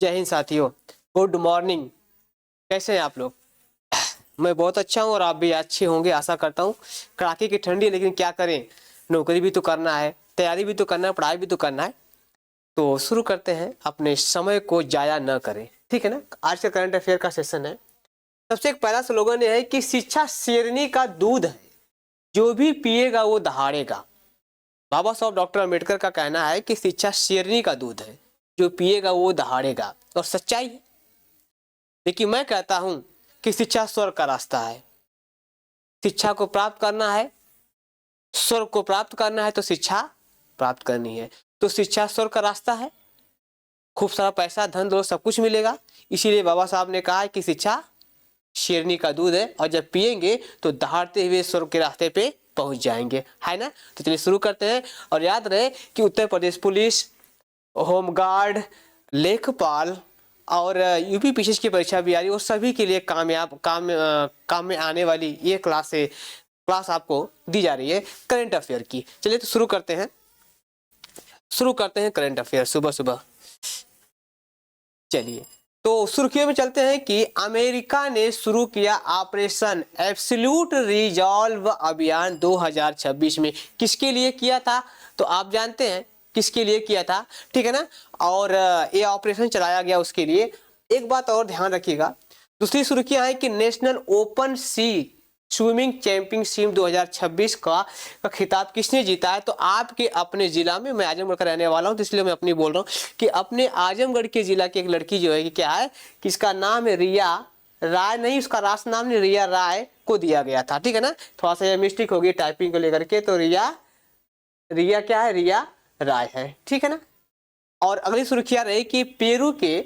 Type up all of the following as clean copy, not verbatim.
जय हिंद साथियों, good morning. कैसे हैं आप लोग? मैं बहुत अच्छा हूँ और आप भी अच्छे होंगे आशा करता हूँ। कड़ाके की ठंडी है लेकिन क्या करें, नौकरी भी तो करना है, तैयारी भी तो करना है, पढ़ाई भी तो करना है। तो शुरू करते हैं, अपने समय को जाया न करें, ठीक है ना। आज का करंट अफेयर का सेशन है। सबसे एक पहला स्लोगन ये है कि शिक्षा शेरनी का दूध है, जो भी पिएगा वो दहाड़ेगा। बाबा साहब डॉक्टर अम्बेडकर का कहना है कि शिक्षा शेरनी का दूध है, जो पिएगा वो दहाड़ेगा, और सच्चाई है। लेकिन मैं कहता हूं कि शिक्षा स्वर्ग का रास्ता है। शिक्षा को प्राप्त करना है, स्वर्ग को प्राप्त करना है तो शिक्षा प्राप्त करनी है। तो शिक्षा स्वर्ग का रास्ता है। खूब सारा पैसा, धन दौलत सब कुछ मिलेगा। इसीलिए बाबा साहब ने कहा है कि शिक्षा शेरनी का दूध है, और जब पिएंगे तो दहाड़ते हुए स्वर्ग के रास्ते पे पहुंच जाएंगे, है ना। तो चलिए शुरू करते हैं। और याद रहे कि उत्तर प्रदेश पुलिस, होमगार्ड, लेखपाल और यूपी पीसीएस की परीक्षा भी आ रही है, वो सभी के लिए काम में आने वाली ये क्लास आपको दी जा रही है करंट अफेयर की। चलिए तो शुरू करते हैं करंट अफेयर सुबह सुबह। चलिए तो सुर्खियों में चलते हैं कि अमेरिका ने शुरू किया ऑपरेशन एब्सोल्यूट रिजॉल्व अभियान 2026 में। किसके लिए किया था तो आप जानते हैं किसके लिए किया था, ठीक है ना। और ये ऑपरेशन चलाया गया उसके लिए। एक बात और ध्यान रखिएगा, दूसरी सुर्खियां है कि नेशनल ओपन सी स्विमिंग चैंपियनशिप 2026 का खिताब किसने जीता है। तो आपके अपने जिला में, मैं आजमगढ़ का रहने वाला हूं तो इसलिए मैं अपनी बोल रहा हूं कि अपने आजमगढ़ के जिला की एक लड़की जो है कि क्या है कि इसका नाम है रिया राय, नहीं उसका राष्ट्र नाम नहीं, रिया राय को दिया गया था, ठीक है ना। थोड़ा सा ये मिस्टेक होगी टाइपिंग को लेकर के, तो रिया रिया क्या है, रिया राय है, ठीक है ना। और अगली सुर्खियां रही कि पेरू के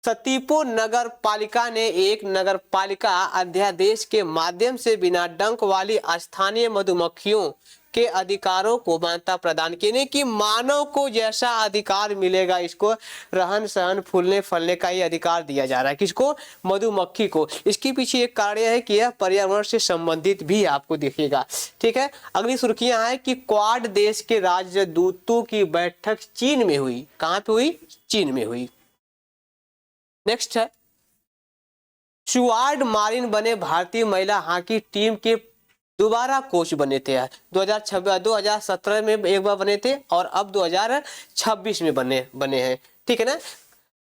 सतीपो नगर पालिका ने एक नगर पालिका अध्यादेश के माध्यम से बिना डंक वाली स्थानीय मधुमक्खियों के अधिकारों को मान्यता प्रदान की कि मानव को जैसा अधिकार मिलेगा, इसको रहन सहन फूलने फलने का ही अधिकार दिया जा रहा है। किसको? मधुमक्खी को। इसके पीछे एक कारण है कि यह पर्यावरण से संबंधित भी आपको दिखेगा, ठीक है। अगली सुर्खियां है कि क्वाड देश के राजदूतों की बैठक चीन में हुई। कहां पे हुई? चीन में हुई। नेक्स्ट है, स्टुअर्ट मार्टिन बने भारतीय महिला हॉकी टीम के दोबारा कोच बने थे। 2017 में एक बार बने थे और अब 2026 में बने हैं, ठीक है ना।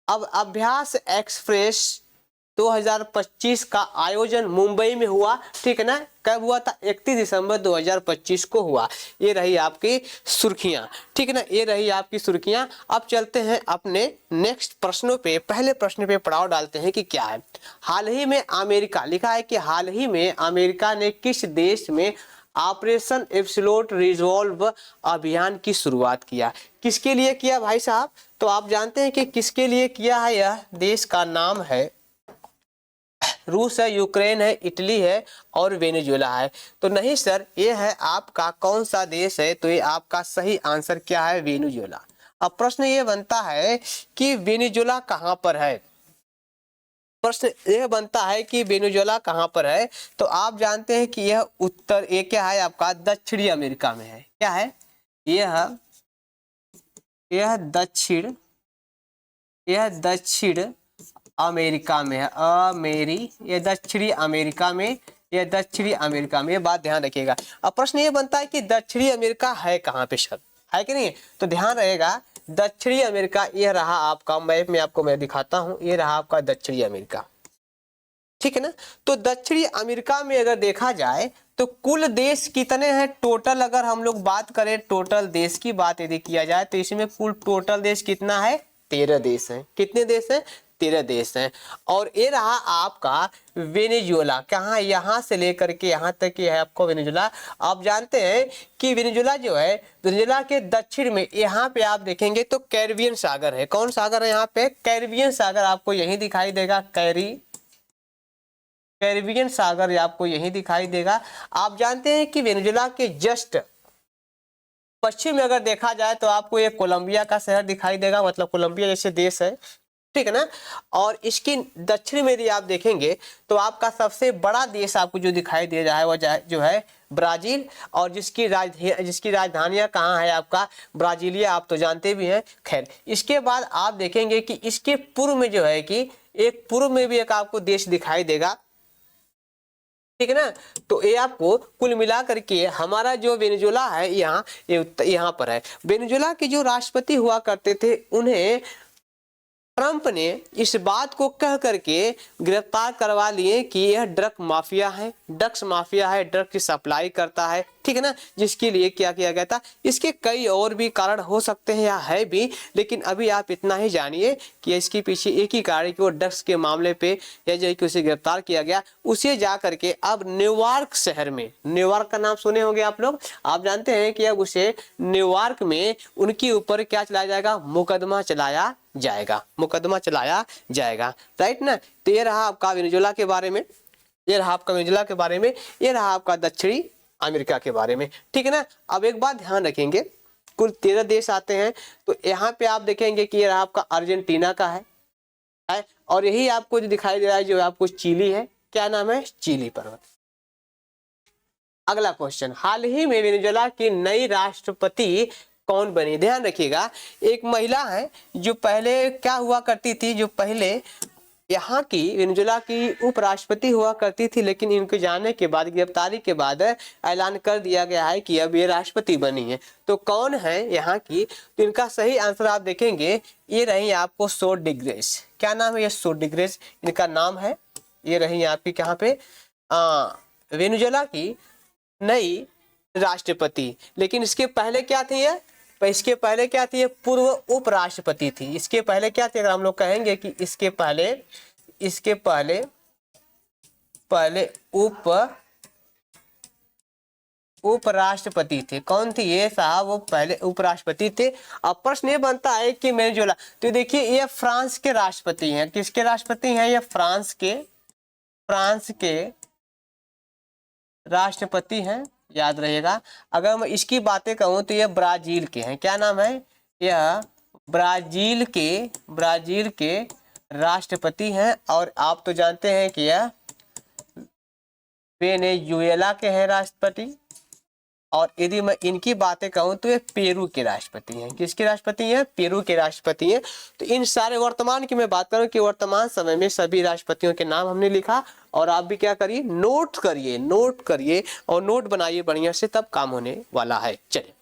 अब अभ्यास एक्सप्रेस 2025 का आयोजन मुंबई में हुआ, ठीक है ना। कब हुआ था? 31 दिसंबर 2025 को हुआ। ये रही आपकी सुर्खियां, ठीक है ना, ये रही आपकी सुर्खियां। अब चलते हैं अपने नेक्स्ट प्रश्नों पे। पहले प्रश्न पे पड़ाव डालते हैं कि क्या है। हाल ही में अमेरिका, लिखा है कि हाल ही में अमेरिका ने किस देश में ऑपरेशन एब्सोल्यूट रिजॉल्व अभियान की शुरुआत किया? किसके लिए किया भाई साहब? तो आप जानते हैं कि किसके लिए किया है। यह देश का नाम है रूस है, यूक्रेन है, इटली है और वेनेजुएला है। तो नहीं सर, ये है आपका कौन सा देश है? तो ये आपका सही आंसर क्या है? वेनेजुएला। अब प्रश्न ये बनता है कि वेनेजुएला कहां पर है। प्रश्न यह बनता है कि वेनेजुएला कहां पर है। तो आप जानते हैं कि यह उत्तर, ये क्या है आपका? दक्षिणी अमेरिका में है। क्या है? यह दक्षिण अमेरिका में है। ये दक्षिणी अमेरिका में, ये दक्षिणी अमेरिका में, ये बात ध्यान रखिएगा। अब प्रश्न ये बनता है कि दक्षिणी अमेरिका है कहाँ पे सर, है कि नहीं? तो ध्यान रहेगा, दक्षिणी अमेरिका ये रहा आपका मैप में, आपको मैं दिखाता हूं, ये रहा आपका दक्षिणी अमेरिका, ठीक है ना। तो दक्षिणी अमेरिका में अगर देखा जाए तो कुल देश कितने हैं टोटल? अगर हम लोग बात करें टोटल देश की बात यदि किया जाए तो इसमें कुल टोटल देश कितना है? 13 देश हैं। कितने देश हैं? 13 देश हैं। और ये रहा आपका वेनेजुएला। कहाँ? यहाँ से लेकर के यहाँ तक ये है आपको वेनेजुएला। आप जानते हैं कि वेनेजुएला जो है, वेनेजुएला के दक्षिण में यहाँ पे आप देखेंगे तो कैरिबियन सागर है। कौन सागर है यहाँ पे? कैरिबियन सागर आपको यहीं दिखाई देगा। कैरिबियन सागर आपको यहीं दिखाई देगा। आप जानते हैं कि वेनेजुएला के जस्ट पश्चिम में अगर देखा जाए तो आपको ये कोलंबिया का शहर दिखाई देगा, मतलब कोलंबिया जैसे देश है, ठीक है ना। और इसकी दक्षिण में यदि आप देखेंगे तो आपका सबसे बड़ा देश आपको जो दिखाई दे रहा है वो जो है ब्राजील, और जिसकी राजधानियां कहाँ है आपका ब्राजीलिया, आप तो जानते भी हैं। खैर, इसके बाद आप देखेंगे कि इसके पूर्व में जो है कि एक पूर्व में भी एक आपको देश दिखाई देगा, ठीक है ना। तो ये आपको कुल मिलाकर के हमारा जो वेनेजुएला है यहाँ पर है। वेनेजुएला के जो राष्ट्रपति हुआ करते थे उन्हें ट्रंप ने इस बात को कह करके गिरफ्तार करवा लिए कि यह ड्रग्स माफिया है, ड्रग्स की सप्लाई करता है, ठीक है ना, जिसके लिए क्या किया गया था। इसके कई और भी कारण हो सकते हैं या है भी, लेकिन अभी आप इतना ही जानिए कि इसके पीछे एक ही कारण कि वो ड्रग्स के मामले पे या जो कि उसे गिरफ्तार किया गया, उसे जा करके अब न्यूयॉर्क शहर में, न्यूयॉर्क का नाम सुने होंगे आप लोग, आप जानते हैं कि अब उसे न्यूयॉर्क में उनके ऊपर क्या चलाया जाएगा, मुकदमा चलाया जाएगा, राइट ना। तो ये रहा आपका वेनेजुएला के बारे में, ये रहा आपका दक्षिणी अमेरिका के बारे में, ठीक है ना। अब एक बात ध्यान रखेंगे, कुल 13 देश आते हैं, तो यहाँ पे आप देखेंगे कि ये रहा आपका अर्जेंटीना का है, और यही आपको जो दिखाई दे रहा है जो आपको चिली है, क्या नाम है, चिली पर्वत। अगला क्वेश्चन, हाल ही में वेनेजुएला की नई राष्ट्रपति कौन बनी। ध्यान रखिएगा, एक महिला है जो पहले क्या हुआ करती थी, जो पहले यहाँ की वेनेजुएला की उपराष्ट्रपति हुआ करती थी, लेकिन इनके जाने के बाद, गिरफ्तारी के बाद ऐलान कर दिया गया है कि अब ये राष्ट्रपति बनी है। तो कौन है यहाँ की, तो इनका सही आंसर आप देखेंगे, ये रही आपको सोड्रिग्रेज। क्या नाम है, ये सोड्रिग्रेज इनका नाम है। ये रही आपकी कहाँ पे वेनेजुएला की नई राष्ट्रपति। लेकिन इसके पहले क्या थी ये, इसके पहले क्या थी, ये पूर्व उपराष्ट्रपति थी। इसके पहले क्या थी, अगर हम लोग कहेंगे कि इसके पहले उपराष्ट्रपति थे। कौन थे ये साहब, वो पहले उपराष्ट्रपति थे। अब प्रश्न ये बनता है कि वेनेजुएला, तो देखिए ये फ्रांस के राष्ट्रपति हैं। किसके राष्ट्रपति हैं, ये फ्रांस के राष्ट्रपति हैं, याद रहेगा। अगर मैं इसकी बातें कहूं तो ये ब्राजील के हैं। क्या नाम है, यह ब्राजील के राष्ट्रपति हैं। और आप तो जानते हैं कि यह वेनेजुएला के हैं राष्ट्रपति। और यदि मैं इनकी बातें कहूं तो ये पेरू के राष्ट्रपति हैं। किसके राष्ट्रपति हैं, पेरू के राष्ट्रपति हैं। तो इन सारे वर्तमान की मैं बात करूं कि वर्तमान समय में सभी राष्ट्रपतियों के नाम हमने लिखा, और आप भी क्या करिए, नोट करिए और नोट बनाइए बढ़िया से, तब काम होने वाला है। चलिए,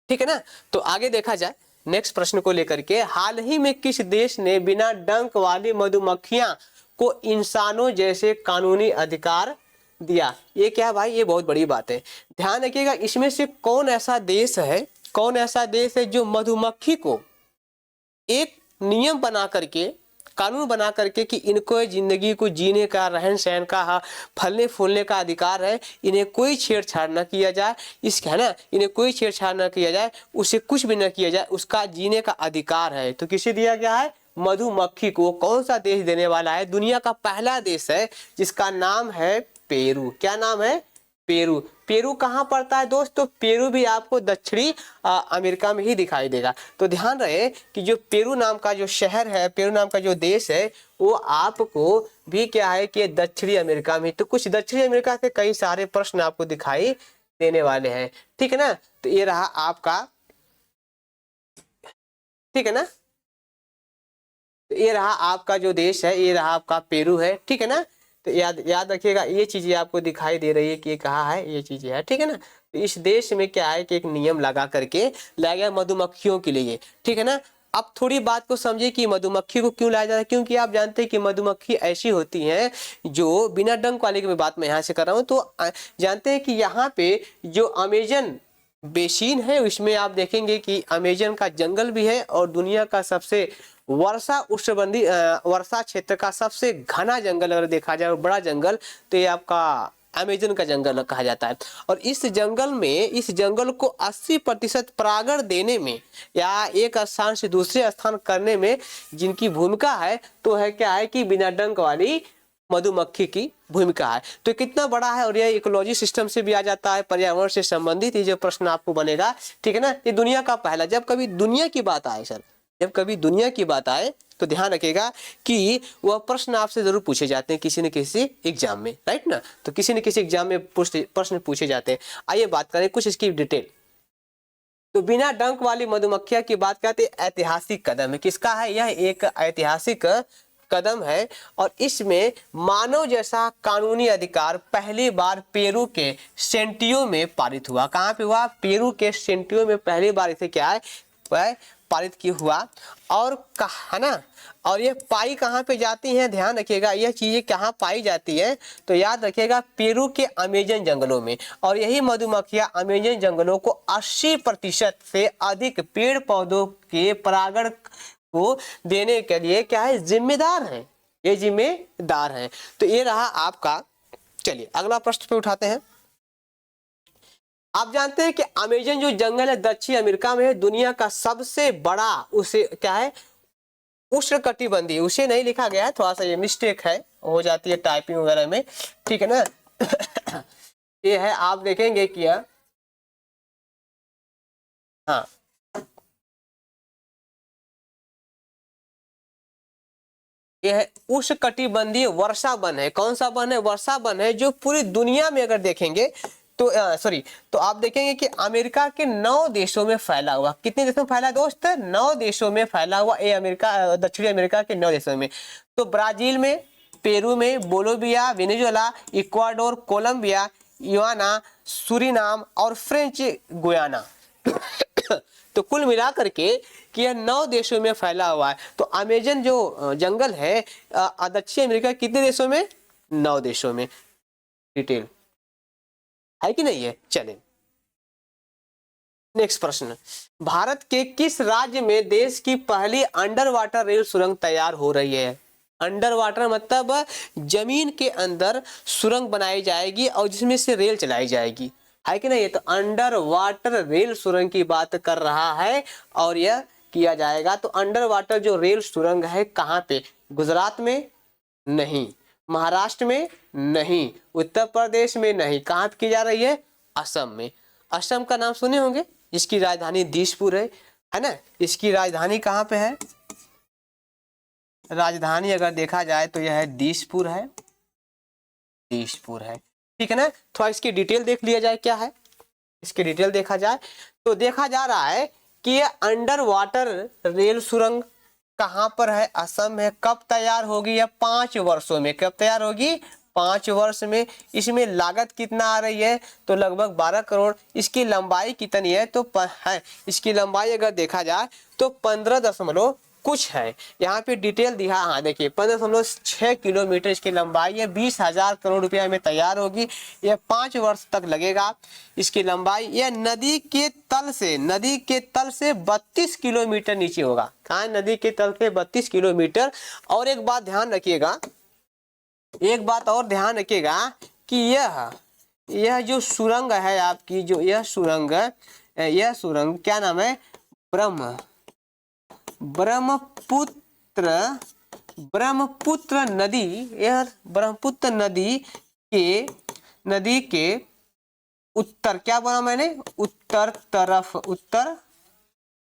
ठीक है ना। तो आगे देखा जाए नेक्स्ट प्रश्न को लेकर के, हाल ही में किस देश ने बिना डंक वाली मधुमक्खियां को इंसानों जैसे कानूनी अधिकार दिया। ये क्या भाई, ये बहुत बड़ी बात है। ध्यान रखिएगा, इसमें से कौन ऐसा देश है जो मधुमक्खी को एक नियम बना करके, कानून बना करके कि इनको जिंदगी को जीने का, रहन सहन का, फलने फूलने का अधिकार है, इन्हें कोई छेड़छाड़ न किया जाए, इसका है ना, इन्हें कोई छेड़छाड़ न किया जाए, उसे कुछ भी न किया जाए, उसका जीने का अधिकार है। तो किसे दिया गया है, मधुमक्खी को। कौन सा देश देने वाला है, दुनिया का पहला देश है जिसका नाम है पेरू। क्या नाम है, पेरू। पेरू कहाँ पड़ता है दोस्तों, पेरू भी आपको दक्षिणी अमेरिका में ही दिखाई देगा। तो ध्यान रहे कि जो पेरू नाम का जो शहर है, पेरू नाम का जो देश है, वो आपको भी क्या है कि दक्षिणी अमेरिका में। तो कुछ दक्षिणी अमेरिका के कई सारे प्रश्न आपको दिखाई देने वाले हैं, ठीक है ना। तो ये रहा आपका, ठीक है ना, तो ये रहा आपका जो देश है, ये रहा आपका पेरू है, ठीक है ना। तो याद रखिएगा, ये चीजें आपको दिखाई दे रही है कि ये कहाँ है, ये चीजें है, ठीक है ना। तो इस देश में क्या है कि एक नियम लगा करके लाया गया मधुमक्खियों के लिए, ठीक है ना। अब थोड़ी बात को समझिए कि मधुमक्खी को क्यों लाया जाता है, क्योंकि आप जानते हैं कि मधुमक्खी ऐसी होती हैं जो बिना डंक वाले की बात मैं यहाँ से कर रहा हूँ। तो जानते हैं कि यहाँ पे जो अमेजन बेसिन है, उसमें आप देखेंगे कि अमेजन का जंगल भी है, और दुनिया का सबसे वर्षा क्षेत्र का सबसे घना जंगल अगर देखा जाए, बड़ा जंगल, तो ये आपका अमेजन का जंगल कहा जाता है। और इस जंगल को 80% परागण देने में या एक स्थान से दूसरे स्थान करने में जिनकी भूमिका है, तो है क्या है कि बिना डंक वाली मधुमक्खी की भूमिका है। तो कितना बड़ा है, और यह इकोलॉजी सिस्टम से भी आ जाता है, पर्यावरण से संबंधित ये जो प्रश्न आपको बनेगा, ठीक है ना। ये दुनिया का पहला, जब कभी दुनिया की बात आए सर, जब कभी दुनिया की बात आए तो ध्यान रखिएगा कि वह प्रश्न आपसे जरूर पूछे जाते हैं किसी न किसी एग्जाम में, राइट ना। तो किसी न किसी एग्जाम में प्रश्न पूछे जाते हैं। आइए बात करें कुछ इसकी डिटेल। तो बिना डंक वाली मधुमक्खियां की बात करते हैं, ऐतिहासिक कदम है। किसका है? यह एक ऐतिहासिक कदम है और इसमें मानव जैसा कानूनी अधिकार पहली बार पेरू के सेंटियो में पारित हुआ। कहाँ पे हुआ? पेरू के सेंटियो में पहली बार इसे क्या है वह पारित की हुआ। और है ना, और ये पाई कहाँ पे जाती हैं? ध्यान रखिएगा, यह चीजें कहाँ पाई जाती हैं तो याद रखिएगा पेरू के अमेजन जंगलों में। और यही मधुमक्खियां अमेजन जंगलों को 80% से अधिक पेड़ पौधों के परागण को देने के लिए क्या है जिम्मेदार हैं, ये जिम्मेदार हैं। तो ये रहा आपका। चलिए अगला प्रश्न पे उठाते हैं। आप जानते हैं कि अमेजन जो जंगल है दक्षिण अमेरिका में है, दुनिया का सबसे बड़ा, उसे क्या है उष्णकटिबंधीय, उसे नहीं लिखा गया है, थोड़ा सा ये मिस्टेक है, हो जाती है टाइपिंग वगैरह में, ठीक है ना। ये है, आप देखेंगे कि हाँ यह है उष्णकटिबंधीय वर्षा वन है। कौन सा वन है? वर्षा वन है, जो पूरी दुनिया में अगर देखेंगे तो तो आप देखेंगे कि अमेरिका के 9 देशों में फैला हुआ। कितने देशों में फैला दोस्त? 9 देशों में फैला हुआ। ये अमेरिका, दक्षिणी अमेरिका के 9 देशों में। तो ब्राजील में, पेरू में, बोलोविया, वेनेजुएला, इक्वाडोर, कोलंबिया, युआना, सूरीनाम और फ्रेंच गुयाना। तो कुल मिलाकर के कि यह 9 देशों में फैला हुआ है। तो अमेजन जो जंगल है दक्षिण अमेरिका कितने देशों में? 9 देशों में। डिटेल है कि नहीं है? चलें नेक्स्ट प्रश्न। भारत के किस राज्य में देश की पहली अंडर वाटर रेल सुरंग तैयार हो रही है? अंडर वाटर मतलब जमीन के अंदर सुरंग बनाई जाएगी और जिसमें से रेल चलाई जाएगी, है कि नहीं? तो अंडर वाटर रेल सुरंग की बात कर रहा है और यह किया जाएगा। तो अंडर वाटर जो रेल सुरंग है कहाँ पे? गुजरात में नहीं, महाराष्ट्र में नहीं, उत्तर प्रदेश में नहीं, कहाँ पे की जा रही है? असम में। असम का नाम सुने होंगे, जिसकी राजधानी दिसपुर है ना। इसकी राजधानी कहाँ पे है? राजधानी अगर देखा जाए तो यह है दिसपुर है, दिसपुर है, ठीक है ना। थोड़ा इसकी डिटेल देख लिया जाए, क्या है इसकी डिटेल देखा जाए तो देखा जा रहा है कि ये अंडर वाटर रेल सुरंग कहां पर है? असम में। कब तैयार होगी? या 5 वर्षों में। कब तैयार होगी? 5 वर्ष में। इसमें लागत कितना आ रही है? तो लगभग 12 करोड़। इसकी लंबाई कितनी है? तो है इसकी लंबाई अगर देखा जाए तो 15 दशमलव कुछ है। यहाँ पे डिटेल दिया, हाँ देखिए 15.6 किलोमीटर इसकी लंबाई है। 20,000 करोड़ रुपया में तैयार होगी। यह 5 वर्ष तक लगेगा। इसकी लंबाई यह नदी के तल से 32 किलोमीटर नीचे होगा। कहाँ है? नदी के तल से 32 किलोमीटर। और एक बात और ध्यान रखिएगा कि यह जो सुरंग है आपकी, जो यह सुरंग क्या नाम है? ब्रह्मपुत्र नदी। यह ब्रह्मपुत्र नदी के उत्तर, क्या बोला मैंने? उत्तर तरफ,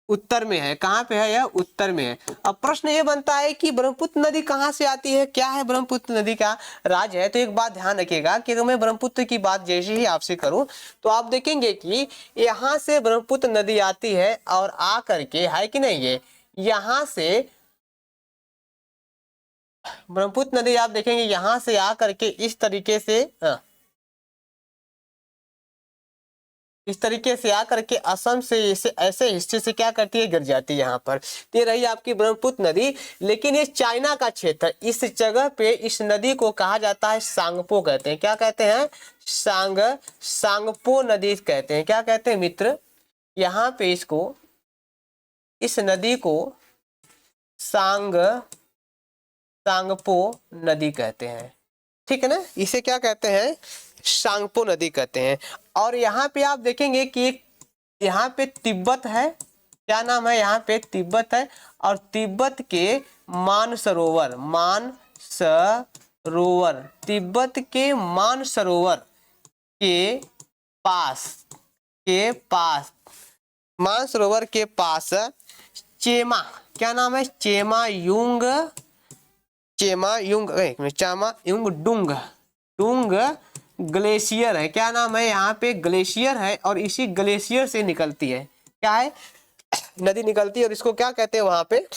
उत्तर में है। कहाँ पे है? यह उत्तर में है। अब प्रश्न ये बनता है कि ब्रह्मपुत्र नदी कहाँ से आती है? क्या है ब्रह्मपुत्र नदी का राज है? तो एक बात ध्यान रखिएगा कि अगर मैं ब्रह्मपुत्र की बात जैसे ही आपसे करूं तो आप देखेंगे कि यहाँ से ब्रह्मपुत्र नदी आती है और आ करके, है कि नहीं, ये यहाँ से ब्रह्मपुत्र नदी आप देखेंगे यहाँ से आ करके इस तरीके से आकर के असम से ऐसे हिस्से से क्या करती है? गिर जाती है यहाँ पर। तो ये रही आपकी ब्रह्मपुत्र नदी। लेकिन ये चाइना का क्षेत्र, इस जगह पे इस नदी को कहा जाता है सांगपो कहते हैं। क्या कहते हैं? सांगपो नदी कहते हैं। क्या कहते हैं मित्र? यहाँ पे इस नदी को सांगपो नदी कहते हैं, ठीक है ना। इसे क्या कहते हैं? सांगपो नदी कहते हैं। और यहाँ पे आप देखेंगे कि यहाँ पे तिब्बत है। क्या नाम है? यहाँ पे तिब्बत है। और तिब्बत के मानसरोवर, तिब्बत के मानसरोवर के पास, मानसरोवर के पास चेमा, क्या नाम है, चेमायुंग, चेमायुंग, एक मिनट, चामायुंग डुंग, डुंग ग्लेशियर है। क्या नाम है, यहाँ पे ग्लेशियर है और इसी ग्लेशियर से निकलती है, क्या है, नदी निकलती है और इसको क्या कहते हैं वहां पे।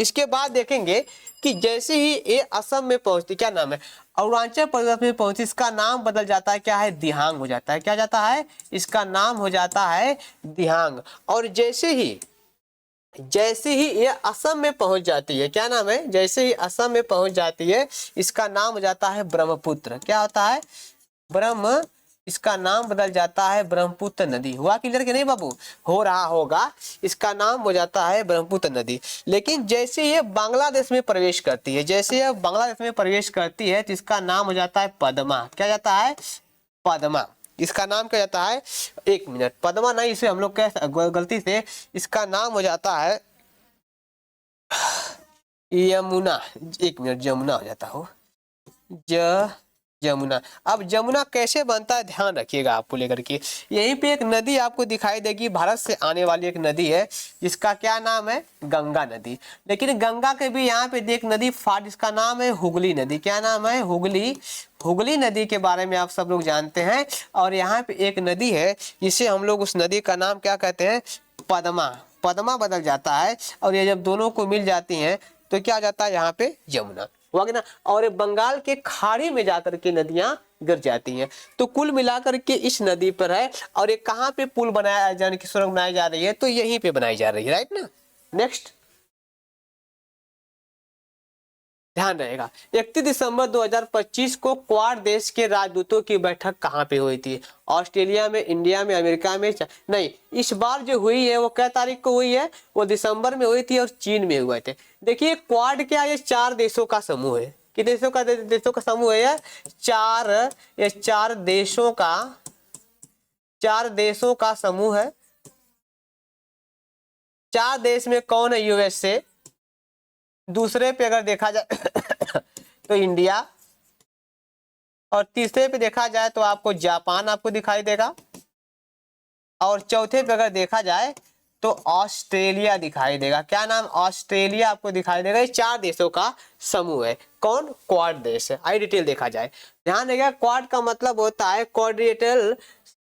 इसके बाद देखेंगे कि जैसे ही ये असम में पहुंचती, क्या नाम है, अरुणाचल प्रदेश में पहुंचती, इसका नाम बदल जाता है, क्या है, दिहांग हो जाता है। क्या जाता है, इसका नाम हो जाता है दिहांग। और जैसे ही ये असम में पहुंच जाती है, क्या नाम है, जैसे ही असम में पहुंच जाती है, इसका नाम हो जाता है ब्रह्मपुत्र। क्या होता है, ब्रह्म, इसका नाम बदल जाता है ब्रह्मपुत्र नदी। हुआ क्लियर कि नहीं बाबू, हो रहा होगा। इसका नाम हो जाता है ब्रह्मपुत्र नदी। लेकिन जैसे ये बांग्लादेश में प्रवेश करती है, जैसे ये बांग्लादेश में प्रवेश करती है, तो इसका नाम हो जाता है पद्मा। क्या जाता है, पद्मा। इसका नाम क्या जाता है, एक मिनट, पद्मा नहीं, इसे हम लोग गलती से इसका नाम हो जाता है यमुना। एक मिनट, जमुना हो जाता हो, जमुना। अब जमुना कैसे बनता है ध्यान रखिएगा आपको लेकर के। यहीं पे एक नदी आपको दिखाई देगी, भारत से आने वाली एक नदी है, जिसका क्या नाम है, गंगा नदी। लेकिन गंगा के भी यहाँ पे एक नदी फाट, जिसका नाम है हुगली नदी। क्या नाम है, हुगली, हुगली नदी के बारे में आप सब लोग जानते हैं। और यहाँ पे एक नदी है जिसे हम लोग, उस नदी का नाम क्या कहते हैं, पद्मा। पद्मा बदल जाता है और ये जब दोनों को मिल जाती हैं तो क्या जाता है, यहाँ पे यमुना हुआ कि ना। और ये बंगाल के खाड़ी में जाकर के नदियां गिर जाती हैं। तो कुल मिलाकर के इस नदी पर है। और ये कहाँ पे पुल बनाया जाने की सुरंग बनाई जा रही है, तो यहीं पे बनाई जा रही है, राइट ना। नेक्स्ट ध्यान रहेगा, 31 दिसंबर 2025 को क्वाड देश के राजदूतों की बैठक कहाँ पे हुई थी, ऑस्ट्रेलिया में, इंडिया में, अमेरिका में, नहीं, इस बार जो हुई है वो क्या तारीख को हुई है, वो दिसंबर में हुई थी और चीन में हुए थे। देखिए क्वाड क्या, ये 4 देशों का समूह है। कितने देशों का समूह है, ये 4 देशों का, 4 देशों का समूह है। 4 देश में कौन है, यूएसए, दूसरे पे अगर देखा जाए तो इंडिया, और तीसरे पे देखा जाए तो आपको जापान आपको दिखाई देगा, और चौथे पे अगर देखा जाए तो ऑस्ट्रेलिया दिखाई देगा। क्या नाम, ऑस्ट्रेलिया आपको दिखाई देगा। ये 4 देशों का समूह है। कौन, क्वाड देश है। आई डिटेल देखा जाए, ध्यान देगा, क्वाड का मतलब होता है क्वाड्रिलेटरल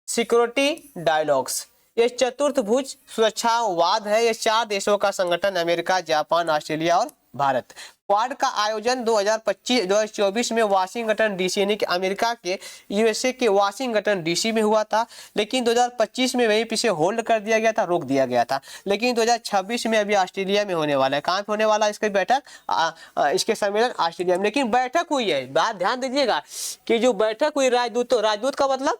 सिक्योरिटी डायलॉग्स। ये चतुर्थ भुज सुरक्षावाद है। ये 4 देशों का संगठन, अमेरिका, जापान, ऑस्ट्रेलिया और भारत। क्वाड का आयोजन 2024 में वाशिंगटन डीसी, यानी कि अमेरिका के, यूएसए के वाशिंगटन डीसी में हुआ था। लेकिन 2025 में वहीं पीछे होल्ड कर दिया गया था, रोक दिया गया था। लेकिन 2026 में अभी ऑस्ट्रेलिया में होने वाला है। कहाँ पे होने वाला है इसकी बैठक, इसके सम्मेलन ऑस्ट्रेलिया में। लेकिन बैठक हुई है, बात ध्यान दीजिएगा कि जो बैठक हुई राजदूतों, राजदूत का मतलब,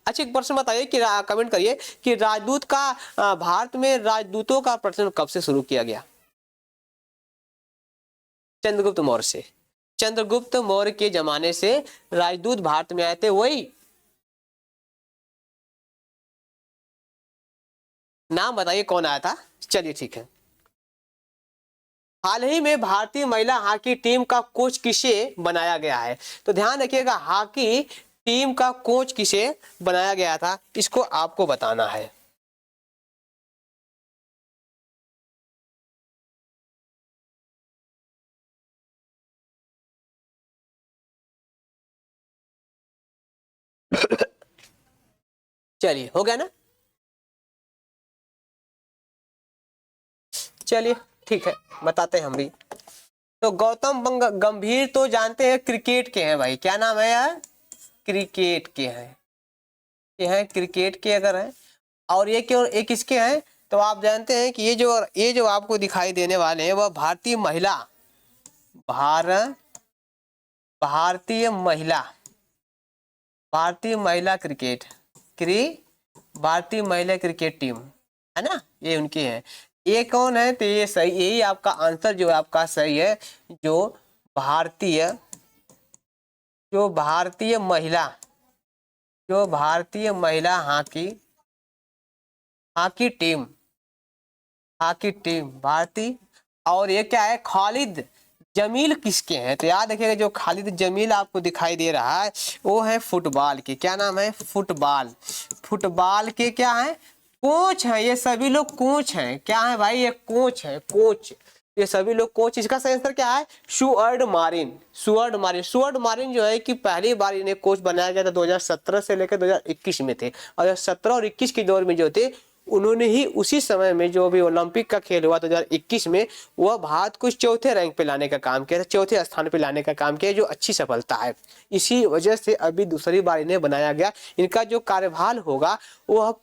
अच्छा एक प्रश्न बताइए कि कमेंट करिए कि राजदूत का, भारत में राजदूतों का प्रचलन कब से शुरू किया गया, चंद्रगुप्त मौर्य से। चंद्रगुप्त मौर्य के जमाने से राजदूत भारत में आए थे। वही नाम बताइए कौन आया था। चलिए ठीक है। हाल ही में भारतीय महिला हॉकी टीम का कोच किसे बनाया गया है, तो ध्यान रखिएगा, हॉकी टीम का कोच किसे बनाया गया था, इसको आपको बताना है। चलिए हो गया ना, चलिए ठीक है, बताते हैं हम भी। तो गौतम गंभीर तो जानते हैं क्रिकेट के हैं भाई, क्या नाम है यार, क्रिकेट के हैं, ये हैं क्रिकेट के अगर हैं। और ये क्यों, एक किसके हैं, तो आप जानते हैं कि ये जो आपको दिखाई देने वाले हैं वह भारतीय महिला, भारतीय महिला क्रिकेट, भारतीय महिला क्रिकेट टीम है ना, ये उनकी है। ये कौन है, तो ये सही, यही आपका आंसर जो आपका सही है। जो भारतीय महिला, हॉकी टीम भारतीय। और ये क्या है, खालिद जमील किसके हैं, तो याद रखिएगा, जो खालिद जमील आपको दिखाई दे रहा है वो है फुटबॉल के। क्या नाम है, फुटबॉल के क्या है, कोच हैं, ये सभी लोग कोच हैं। क्या है भाई? ये कोच है, कोच। ये सभी लोग कोच। इसका सही आंसर क्या है? Stuart Martin. Stuart Martin, Stuart Martin जो है कि पहली बार इन्हें कोच बनाया गया था 2017 से लेकर 2021 में थे। और 17 और 21 के दौर में जो थे, उन्होंने ही उसी समय में जो भी ओलंपिक का खेल हुआ 2021 में, वह भारत को चौथे रैंक पे लाने का काम किया था, चौथे स्थान पे लाने का काम किया, जो अच्छी सफलता है। इसी वजह से अभी दूसरी बार इन्हें बनाया गया। इनका जो कार्यभार होगा वह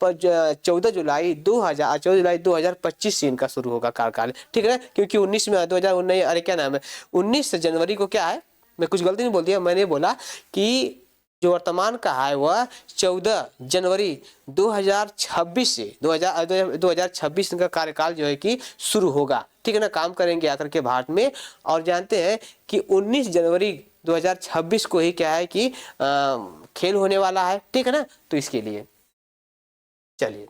14 जुलाई 2025 से इनका शुरू होगा कार्यकाल, ठीक है। क्योंकि 19 में 2019, अरे क्या नाम है, 19 जनवरी को क्या है, मैं कुछ गलती नहीं बोल दिया, मैंने बोला कि जो वर्तमान का है वह 14 जनवरी 2026 से 2026 का कार्यकाल जो है कि शुरू होगा, ठीक है ना। काम करेंगे आकर के भारत में। और जानते हैं कि 19 जनवरी 2026 को ही क्या है कि खेल होने वाला है, ठीक है ना। तो इसके लिए चलिए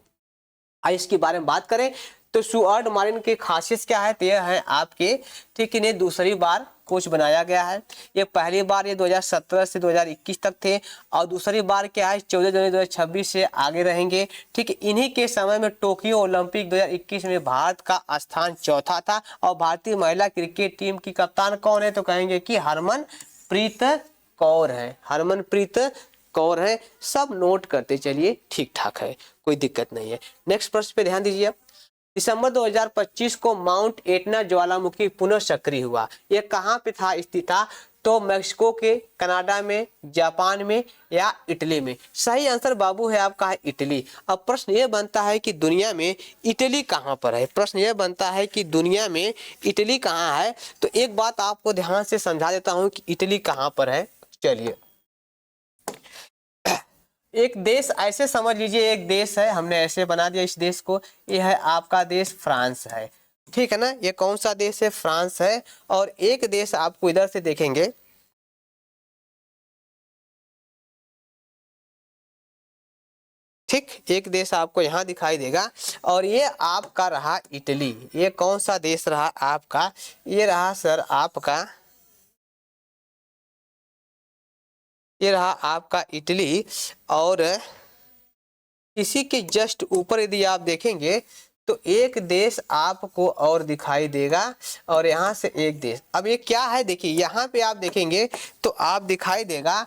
आइए इसके बारे में बात करें। तो स्टुअर्ट मार्टिन की खासियत क्या है? तो यह है आपके, ठीक, इन्हें दूसरी बार कोच बनाया गया है। ये पहली बार ये 2017 से 2021 तक थे, और दूसरी बार क्या है 14 जनवरी 2026 से आगे रहेंगे, ठीक। इन्हीं के समय में टोक्यो ओलंपिक 2021 में भारत का स्थान चौथा था। और भारतीय महिला क्रिकेट टीम की कप्तान कौन है? तो कहेंगे कि हरमनप्रीत कौर है। हरमनप्रीत कौर है। सब नोट करते चलिए, ठीक ठाक है, कोई दिक्कत नहीं है। नेक्स्ट प्रश्न पे ध्यान दीजिए। दिसंबर 2025 को माउंट एटना ज्वालामुखी पुनः सक्रिय हुआ। यह कहाँ पे था, स्थित था? तो मैक्सिको के, कनाडा में, जापान में या इटली में? सही आंसर बाबू है आपका है इटली। अब प्रश्न यह बनता है कि दुनिया में इटली कहाँ पर है? प्रश्न यह बनता है कि दुनिया में इटली कहाँ है? तो एक बात आपको ध्यान से समझा देता हूँ कि इटली कहाँ पर है। चलिए, एक देश ऐसे समझ लीजिए, एक देश है, हमने ऐसे बना दिया इस देश को, यह है आपका देश फ्रांस है, ठीक है ना। ये कौन सा देश है? फ्रांस है। और एक देश आपको इधर से देखेंगे, ठीक, एक देश आपको यहाँ दिखाई देगा, और ये आपका रहा इटली। ये कौन सा देश रहा आपका? ये रहा सर आपका, ये रहा आपका इटली। और इसी के जस्ट ऊपर यदि आप देखेंगे तो एक देश आपको और दिखाई देगा, और यहाँ से एक देश। अब ये क्या है? देखिए यहाँ पे आप देखेंगे तो आप दिखाई देगा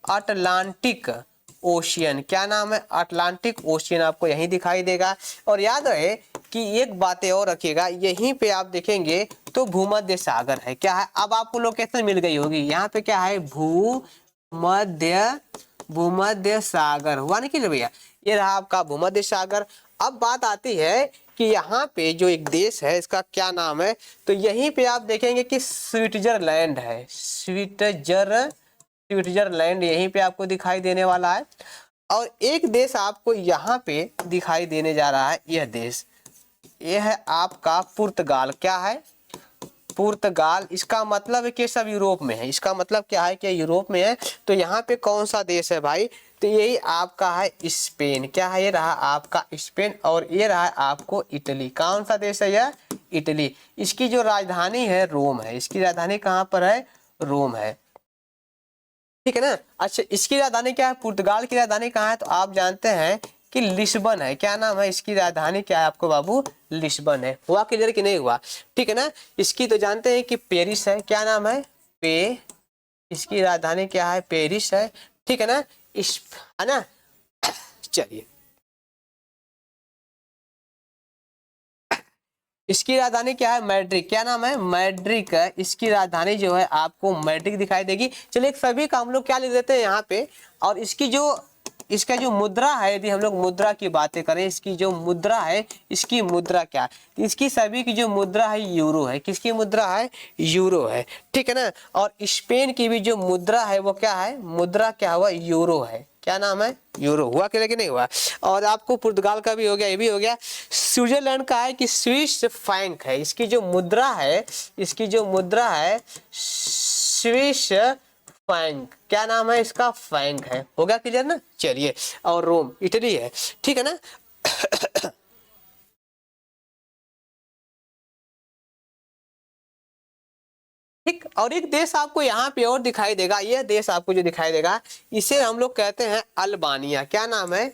अटलांटिक ओशियन। क्या नाम है? अटलांटिक ओशियन आपको यहीं दिखाई देगा। और याद रहे कि एक बात और रखिएगा, यहीं पे आप देखेंगे तो भूमध्य सागर है। क्या है? अब आपको लोकेशन मिल गई होगी। यहाँ पे क्या है? भूमध्य सागर हुआ नहीं कि भैया, ये रहा आपका भूमध्य सागर। अब बात आती है कि यहाँ पे जो एक देश है इसका क्या नाम है? तो यहीं पे आप देखेंगे कि स्विट्जरलैंड है। स्विट्जरलैंड यहीं पे आपको दिखाई देने वाला है। और एक देश आपको यहाँ पे दिखाई देने जा रहा है, यह देश, यह है आपका पुर्तगाल। क्या है? पुर्तगाल। इसका मतलब है कि सब यूरोप में है। इसका मतलब क्या है कि यूरोप में है। तो यहाँ पे कौन सा देश है भाई? तो यही आपका है स्पेन। क्या है? ये रहा आपका स्पेन। और ये रहा आपको इटली। कौन सा देश है यह? इटली। इसकी जो राजधानी है रोम है। इसकी राजधानी कहाँ पर है? रोम है, ठीक है ना। अच्छा, इसकी राजधानी क्या है? पुर्तगाल की राजधानी कहाँ है? तो आप जानते हैं कि लिस्बन है। क्या नाम है? इसकी राजधानी क्या है आपको बाबू? लिस्बन है। हुआ क्लियर कि नहीं हुआ? ठीक है ना। इसकी तो जानते हैं कि पेरिस है। क्या नाम है? इसकी राजधानी क्या है? पेरिस है, ठीक है ना। इस, है ना। चलिए, इसकी राजधानी क्या है? मैड्रिड। क्या नाम है? मैड्रिड का। इसकी राजधानी जो है आपको मैड्रिड दिखाई देगी। चलिए, सभी का हम लोग क्या लिख देते हैं यहाँ पे। और इसका जो मुद्रा है, यदि हम लोग मुद्रा की बातें करें, इसकी जो मुद्रा है, इसकी मुद्रा क्या है? इसकी सभी की जो मुद्रा है यूरो है। किसकी मुद्रा है? यूरो है, ठीक है ना। और स्पेन की भी जो मुद्रा है वो क्या है? मुद्रा क्या हुआ? यूरो है। क्या नाम है? यूरो। हुआ कि नहीं हुआ? और आपको पुर्तगाल का भी हो गया, ये भी हो गया। स्विट्जरलैंड का है कि स्विस फ्रैंक है। इसकी जो मुद्रा है, स्विस फ्रैंक। क्या नाम है इसका? फ्रैंक है। हो गया क्लियर ना। चलिए, और रोम इटली है, ठीक है ना। ठीक। और एक देश आपको यहाँ पे और दिखाई देगा, यह देश आपको जो दिखाई देगा इसे हम लोग कहते हैं अल्बानिया। क्या नाम है?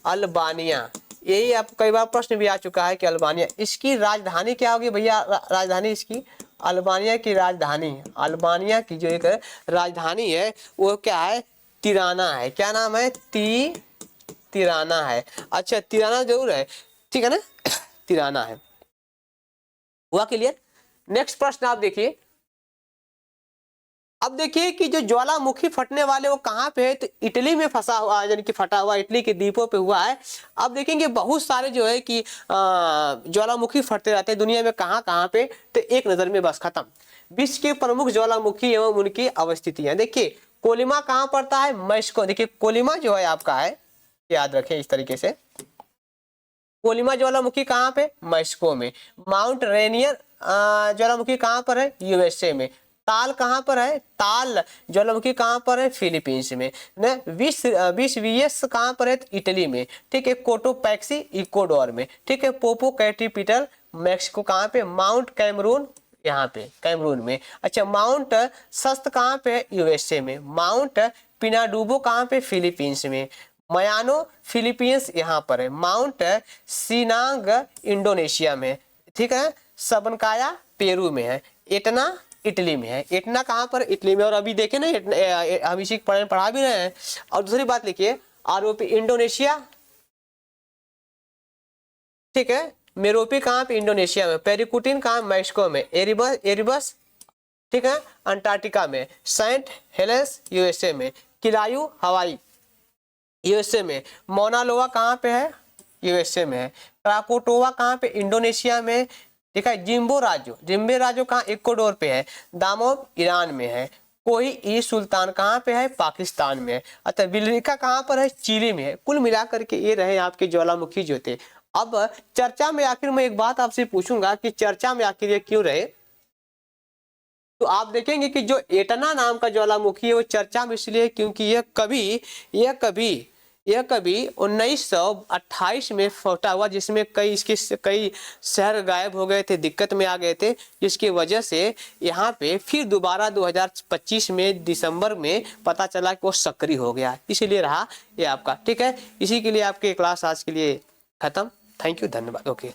अल्बानिया। यही आपको कई बार प्रश्न भी आ चुका है कि अल्बानिया, इसकी राजधानी क्या होगी भैया? राजधानी इसकी, अल्बानिया की राजधानी, अल्बानिया की जो एक राजधानी है वो क्या है? तिराना है। क्या नाम है? तिराना है। अच्छा, तिराना जरूर है, ठीक है ना? तिराना है। हुआ क्लियर? नेक्स्ट प्रश्न आप देखिए। अब देखिए कि जो ज्वालामुखी फटने वाले वो कहाँ पे है? तो इटली में फंसा हुआ, यानी कि फटा हुआ इटली के द्वीपों पे हुआ है। अब देखेंगे बहुत सारे जो है कि ज्वालामुखी फटते रहते हैं दुनिया में, कहाँ कहाँ पे? तो एक नजर में बस खत्म। विश्व के प्रमुख ज्वालामुखी एवं उनकी अवस्थितियां देखिए। कोलिमा कहाँ पड़ता है? मैक्सिको। देखिए कोलिमा जो है आपका है, याद रखें इस तरीके से, कोलिमा ज्वालामुखी कहाँ पे? मैक्सिको में। माउंट रेनियर ज्वालामुखी कहाँ पर है? यूएसए में। ताल कहाँ पर है? ताल ज्वालामुखी कहाँ पर है? फिलीपींस में। विस कहाँ पर है? इटली में। ठीक है। कोटोपैक्सी इक्वाडोर में। ठीक है। पोपोकैटिपिटल मैक्सिको कहाँ पे? माउंट कैमरून, यहाँ पे कैमरून में। अच्छा, माउंट सस्त कहाँ पे है? यूएसए में। माउंट पिनाडुबो कहाँ पे? फिलीपींस में। मयानो फिलीपींस यहाँ पर है। माउंट सिनांग इंडोनेशिया में। ठीक है। सबनकाया पेरू में है। एटना इटली में है। एटना कहाँ पर? इटली में। और अभी देखे ना हम इसी पढ़ा भी रहे हैं। और दूसरी बात लिखिए, आरोपी इंडोनेशिया, ठीक है। मेरोपी कहाँ पे? इंडोनेशिया में। पेरिकुटिन कहाँ? मैक्सिको में। एरिबस, ठीक है, अंटार्कटिका में। सेंट हेलेंस यूएसए में। किलायू हवाई यूएसए में। मोनालोवा कहाँ पे है? यूएसए में है। क्राकोटोवा कहाँ पे? इंडोनेशिया में। ठीक है। जिम्बे राजो कहाँ? इक्वाडोर पे है। दामोव ईरान में है। कोही ई सुल्तान कहाँ पे है? पाकिस्तान में है। अतः विल्रिका कहाँ पर है? चिली में है। कुल मिलाकर के ये रहे आपके ज्वालामुखी जो थे। अब चर्चा में आखिर मैं एक बात आपसे पूछूंगा कि चर्चा में आखिर ये क्यों रहे? तो आप देखेंगे कि जो एटना नाम का ज्वालामुखी है वो चर्चा में इसलिए क्योंकि यह कभी 1928 में फटा हुआ, जिसमें कई शहर गायब हो गए थे, दिक्कत में आ गए थे, जिसकी वजह से यहाँ पे फिर दोबारा 2025 में दिसंबर में पता चला कि वो सक्रिय हो गया, इसीलिए रहा ये आपका। ठीक है। इसी के लिए आपकी क्लास आज के लिए खत्म। थैंक यू, धन्यवाद। ओके।